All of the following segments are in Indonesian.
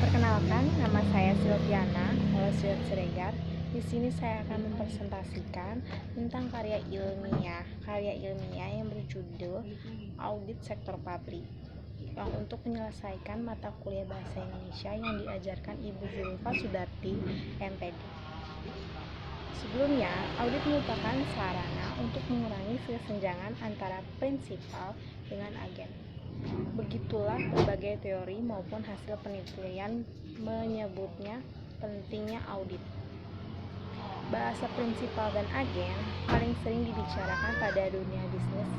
Perkenalkan, nama saya Silviana Olesiot Siregar. Di sini saya akan mempresentasikan tentang karya ilmiah yang berjudul Audit Sektor Publik, yang untuk menyelesaikan mata kuliah Bahasa Indonesia yang diajarkan Ibu Zulfa Sudarti, MPD. Sebelumnya, audit merupakan sarana untuk mengurangi kesenjangan antara prinsipal dengan agen. Begitulah berbagai teori maupun hasil penelitian menyebutnya pentingnya audit. Bahasa prinsipal dan agen paling sering dibicarakan pada dunia bisnis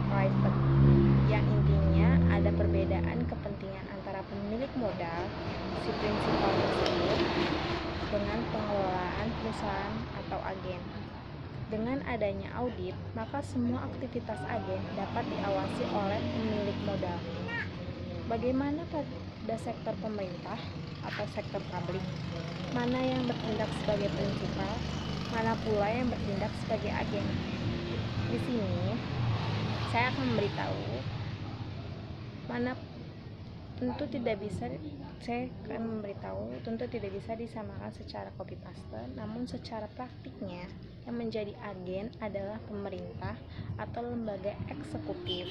private, yang intinya ada perbedaan kepentingan antara pemilik modal, si prinsipal tersebut, dengan pengelolaan perusahaan atau agen. Dengan adanya audit, maka semua aktivitas agen dapat diawasi oleh pemilik modal. Bagaimana pada sektor pemerintah atau sektor publik? Mana yang bertindak sebagai prinsipal, mana pula yang bertindak sebagai agen? Di sini saya akan memberitahu tentu tidak bisa disamakan secara copy paste, namun secara praktiknya yang menjadi agen adalah pemerintah atau lembaga eksekutif,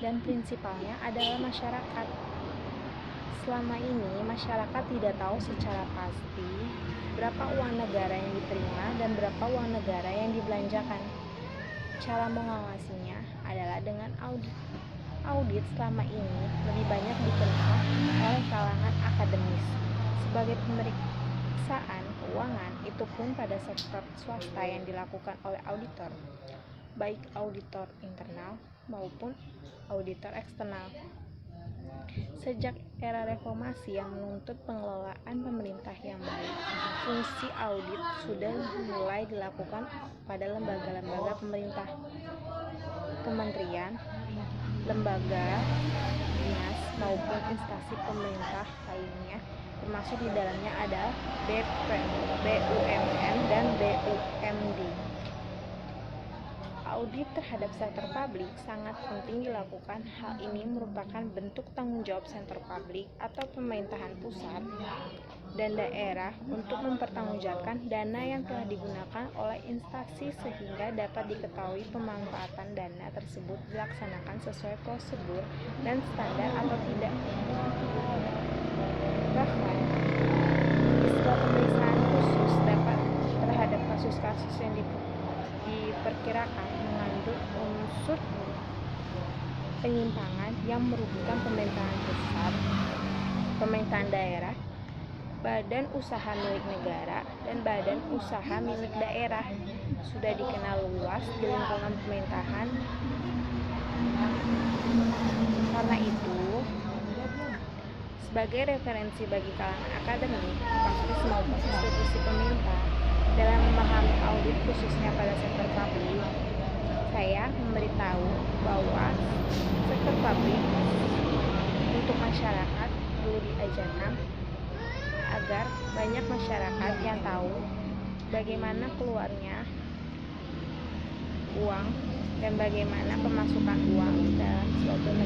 dan prinsipalnya adalah masyarakat. Selama ini masyarakat tidak tahu secara pasti berapa uang negara yang diterima dan berapa uang negara yang dibelanjakan. Cara mengawasinya adalah dengan audit. Audit selama ini lebih banyak dikenal oleh kalangan akademis sebagai pemeriksaan keuangan, itu pun pada sektor swasta yang dilakukan oleh auditor, baik auditor internal maupun auditor eksternal. Sejak era reformasi yang menuntut pengelolaan pemerintah yang baik, fungsi audit sudah mulai dilakukan pada lembaga-lembaga pemerintah, kementerian, lembaga, dinas, maupun instansi pemerintah lainnya, termasuk di dalamnya ada BUMN dan BUMD. Audit terhadap sektor publik sangat penting dilakukan. Hal ini merupakan bentuk tanggung jawab sektor publik atau pemerintahan pusat dan daerah untuk mempertanggungjawabkan dana yang telah digunakan oleh instansi sehingga dapat diketahui pemanfaatan dana tersebut dilaksanakan sesuai prosedur dan standar atau tidak. Bahkan, istilah pemeriksaan khusus dapat terhadap kasus-kasus yang diperkirakan mengandung unsur penyimpangan yang merugikan pemerintahan pusat, pemerintahan daerah, badan usaha milik negara, dan badan usaha milik daerah sudah dikenal luas di lingkungan pemerintahan. Karena itu, sebagai referensi bagi kalangan akademik, praktis maupun institusi pemerintah dalam memahami audit khususnya pada sektor publik, saya memberitahu bahwa sektor publik untuk masyarakat perlu diajarkan agar banyak masyarakat yang tahu bagaimana keluarnya uang dan bagaimana pemasukan uang dalam suatu negara.